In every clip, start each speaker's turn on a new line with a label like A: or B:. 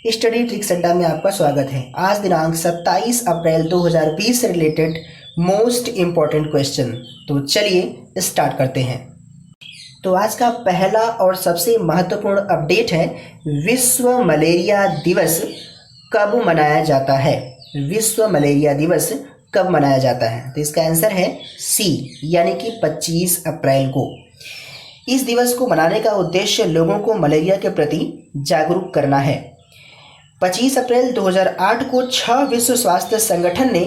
A: Study tricks अड्डा में आपका स्वागत है। आज दिनांक 27 अप्रैल 2020 से रिलेटेड मोस्ट इम्पॉर्टेंट क्वेश्चन। तो चलिए स्टार्ट करते हैं। तो आज का पहला और सबसे महत्वपूर्ण अपडेट है, विश्व मलेरिया दिवस कब मनाया जाता है। विश्व मलेरिया दिवस कब मनाया जाता है? तो इसका आंसर है सी, यानी कि 25 अप्रैल को। इस दिवस को मनाने का उद्देश्य लोगों को मलेरिया के प्रति जागरूक करना है। 25 अप्रैल 2008 को 6 विश्व स्वास्थ्य संगठन ने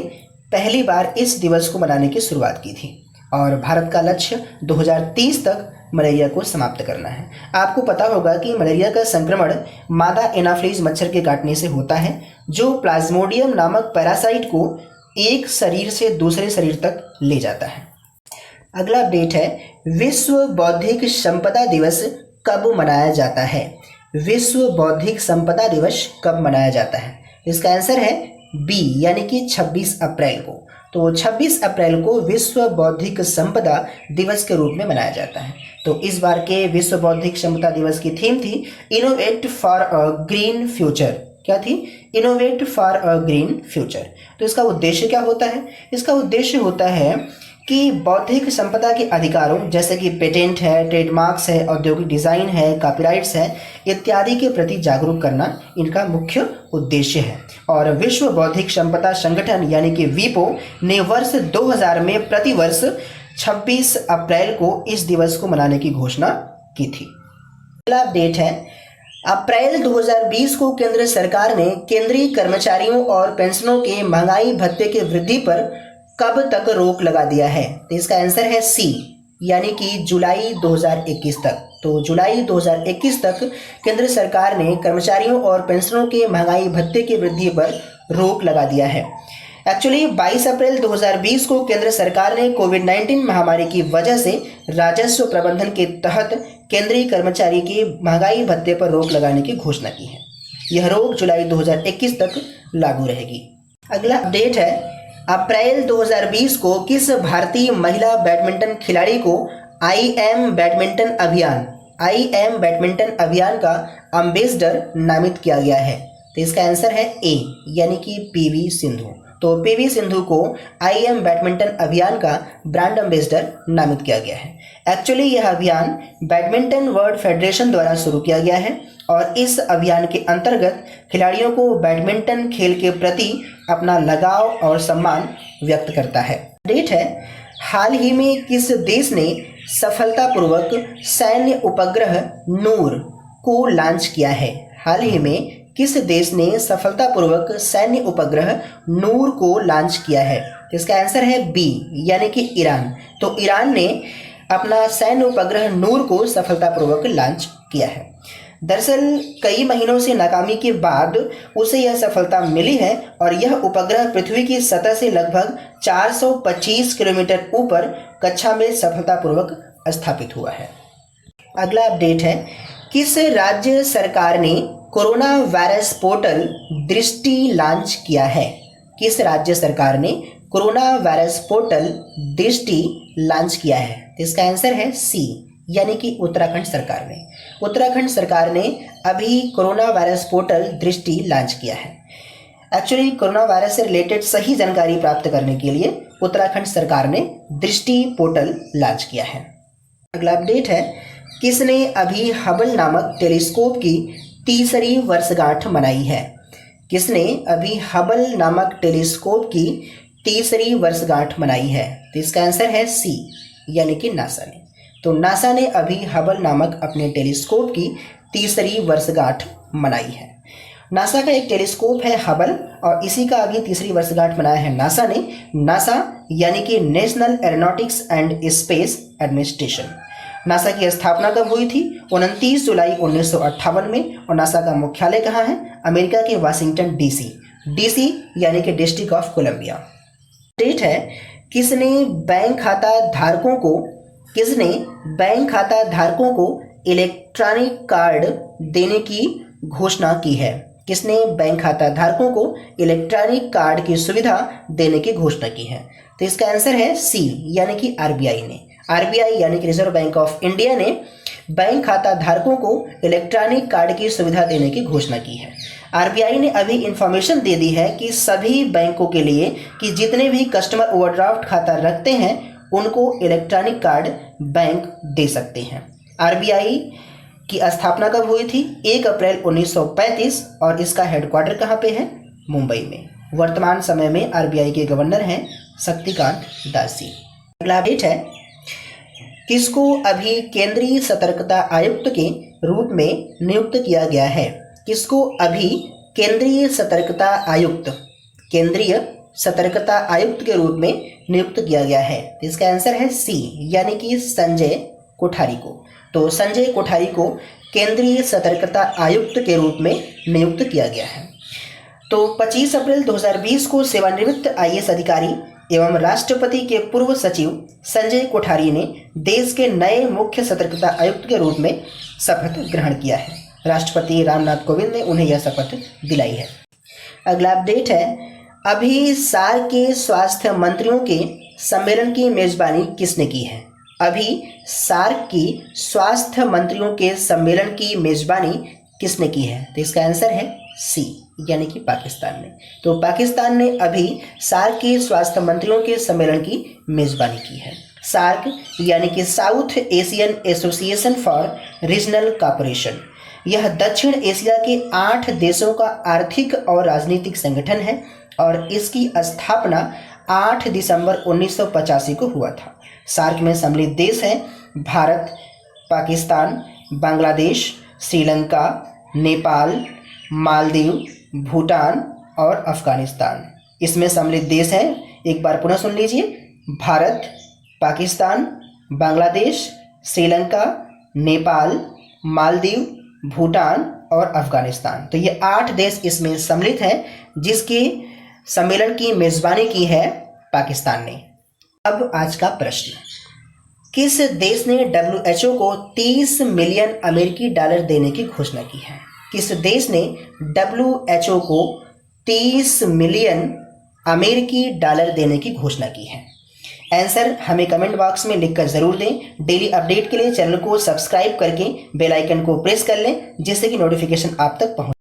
A: पहली बार इस दिवस को मनाने की शुरुआत की थी और भारत का लक्ष्य 2030 तक मलेरिया को समाप्त करना है। आपको पता होगा कि मलेरिया का संक्रमण मादा एनाफ्लीज मच्छर के काटने से होता है, जो प्लाज्मोडियम नामक पैरासाइट को एक शरीर से दूसरे शरीर तक ले जाता है। अगला अपडेट है, विश्व बौद्धिक संपदा दिवस कब मनाया जाता है। विश्व बौद्धिक संपदा दिवस कब मनाया जाता है? इसका आंसर है बी, यानी कि 26 अप्रैल को। तो 26 अप्रैल को विश्व बौद्धिक संपदा दिवस के रूप में मनाया जाता है। तो इस बार के विश्व बौद्धिक संपदा दिवस की थीम थी innovate for a green future. क्या थी? Innovate for a green future. तो इसका उद्देश्य क्या होता है? इसका उद्देश्य होता है कि बौद्धिक संपदा के अधिकारों जैसे कि पेटेंट है, ट्रेडमार्क्स है, औद्योगिक डिज़ाइन है, कॉपीराइट्स है इत्यादि के प्रति जागरूक करना इनका मुख्य उद्देश्य है। और विश्व बौद्धिक संपदा संगठन यानी कि वीपो ने वर्ष 2000 में प्रतिवर्ष 26 अप्रैल को इस दिवस को मनाने की घोषणा की थी। अगला अपडेट है, अप्रैल 2020 को केंद्र सरकार ने केंद्रीय कर्मचारियों और पेंशनों के महंगाई भत्ते की वृद्धि पर कब तक रोक लगा दिया है। तो इसका आंसर है सी, यानी कि जुलाई 2021 तक। तो जुलाई 2021 तक केंद्र सरकार ने कर्मचारियों और पेंशनरों के महंगाई भत्ते की वृद्धि पर रोक लगा दिया है। एक्चुअली 22 अप्रैल 2020 को केंद्र सरकार ने कोविड-19 महामारी की वजह से राजस्व प्रबंधन के तहत केंद्रीय कर्मचारी के महंगाई भत्ते पर रोक लगाने की घोषणा की है। यह रोक जुलाई 2021 तक लागू रहेगी। अगला अपडेट है, अप्रैल 2020 को किस भारतीय महिला बैडमिंटन खिलाड़ी को IM बैडमिंटन अभियान का एम्बेसडर नामित किया गया है? तो इसका आंसर है ए, यानी कि PV सिंधु। तो PV सिंधु को IM बैडमिंटन अभियान का ब्रांड एम्बेसडर नामित किया गया है। एक्चुअली यह अभियान बैडमिंटन वर्ल्ड फेडरेशन द्वारा शुरू किया गया है और इस अभियान के अंतर्गत खिलाड़ियों को बैडमिंटन खेल के प्रति अपना लगाव और सम्मान व्यक्त करता है। डेट है, हाल ही में किस देश ने सफलतापूर्वक सैन्य उपग्रह नूर को लॉन्च किया है? हाल ही में किस देश ने सफलतापूर्वक सैन्य उपग्रह नूर को लॉन्च किया है? इसका आंसर है बी, यानी कि ईरान। तो ईरान ने अपना सैन्य उपग्रह नूर को सफलतापूर्वक लॉन्च किया है। दरअसल कई महीनों से नाकामी के बाद उसे यह सफलता मिली है और यह उपग्रह पृथ्वी की सतह से लगभग 425 किलोमीटर ऊपर कक्षा में सफलतापूर्वक स्थापित हुआ है। अगला अपडेट है, किस राज्य सरकार ने कोरोना वायरस पोर्टल दृष्टि लॉन्च किया है? किस राज्य सरकार ने कोरोना वायरस पोर्टल दृष्टि लॉन्च किया है? इसका आंसर है सी, यानी कि उत्तराखंड सरकार ने। उत्तराखंड सरकार ने अभी कोरोना वायरस पोर्टल दृष्टि लॉन्च किया है। एक्चुअली कोरोना वायरस से रिलेटेड सही जानकारी प्राप्त करने के लिए उत्तराखंड सरकार ने दृष्टि पोर्टल लॉन्च किया है। अगला अपडेट है, किसने अभी हबल नामक टेलीस्कोप की तीसरी वर्षगांठ मनाई है? किसने अभी हबल नामक टेलीस्कोप की तीसरी वर्षगांठ मनाई है? तो इसका आंसर है सी, यानी कि नासा ने। तो नासा ने अभी हबल नामक अपने टेलीस्कोप की तीसरी वर्षगांठ मनाई है। नासा का एक टेलीस्कोप है हबल और इसी का अभी तीसरी वर्षगांठ मनाया है नासा ने। नासा यानी कि national aeronautics and space administration. NASA की स्थापना कब हुई थी? 29 जुलाई 1958 में। और नासा का मुख्यालय कहाँ है? अमेरिका के वाशिंगटन DC यानी कि डिस्ट्रिक्ट ऑफ कोलंबिया। डेट है, किसने बैंक खाता धारकों को इलेक्ट्रॉनिक कार्ड देने की घोषणा की है? किसने बैंक खाता धारकों को इलेक्ट्रॉनिक कार्ड की सुविधा देने की घोषणा की है? तो इसका आंसर है सी, यानी कि RBI ने। आरबीआई यानी कि रिजर्व बैंक ऑफ इंडिया ने बैंक खाता धारकों को इलेक्ट्रॉनिक कार्ड की सुविधा देने की घोषणा की है। आरबीआई ने अभी इंफॉर्मेशन दे दी है कि सभी बैंकों के लिए कि जितने भी कस्टमर ओवरड्राफ्ट खाता रखते हैं उनको इलेक्ट्रॉनिक कार्ड बैंक दे सकते हैं। आरबीआई की स्थापना कब हुई थी? 1 अप्रैल 1935 और इसका हेडक्वार्टर कहाँ पे है? मुंबई में। वर्तमान समय में आरबीआई के गवर्नर हैं शक्तिकांत दास जी। अगला अपडेट है, किसको अभी केंद्रीय सतर्कता आयुक्त के रूप में नियुक्त किया गया है? किसको अभी केंद्रीय सतर्कता आयुक्त के रूप में नियुक्त किया गया है? इसका आंसर है सी, यानी कि संजय कोठारी को। तो संजय कोठारी को केंद्रीय सतर्कता आयुक्त के रूप में नियुक्त किया गया है। तो 25 अप्रैल 2020 को सेवानिवृत्त आईएएस अधिकारी एवं राष्ट्रपति के पूर्व सचिव संजय कोठारी ने देश के नए मुख्य सतर्कता आयुक्त के रूप में शपथ ग्रहण किया है। राष्ट्रपति रामनाथ कोविंद ने उन्हें यह शपथ दिलाई है। अगला अपडेट है, अभी सार्क के स्वास्थ्य मंत्रियों के सम्मेलन की मेजबानी किसने की है? अभी सार्क की स्वास्थ्य मंत्रियों के सम्मेलन की मेजबानी किसने की है? तो इसका आंसर है सी, यानी कि पाकिस्तान ने। तो पाकिस्तान ने अभी सार्क के स्वास्थ्य मंत्रियों के सम्मेलन की मेजबानी की है। सार्क यानी कि south Asian association for regional cooperation, यह दक्षिण एशिया के 8 देशों का आर्थिक और राजनीतिक संगठन है और इसकी स्थापना 8 दिसंबर 1985 को हुआ था। सार्क में सम्मिलित देश हैं भारत, पाकिस्तान, बांग्लादेश, श्रीलंका, नेपाल, मालदीव, भूटान और अफगानिस्तान। इसमें सम्मिलित देश हैं, एक बार पुनः सुन लीजिए, भारत, पाकिस्तान, बांग्लादेश, श्रीलंका, नेपाल, मालदीव, भूटान और अफगानिस्तान। तो ये 8 देश इसमें सम्मिलित हैं, जिसके सम्मेलन की मेजबानी की है पाकिस्तान ने। अब आज का प्रश्न, किस देश ने WHO को 30 मिलियन अमेरिकी डॉलर देने की घोषणा की है? किस देश ने WHO को 30 मिलियन अमेरिकी डॉलर देने की घोषणा की है? आंसर हमें कमेंट बॉक्स में लिखकर जरूर दें। डेली अपडेट के लिए चैनल को सब्सक्राइब करके बेल आइकन को प्रेस कर लें, जिससे कि नोटिफिकेशन आप तक पहुंचे।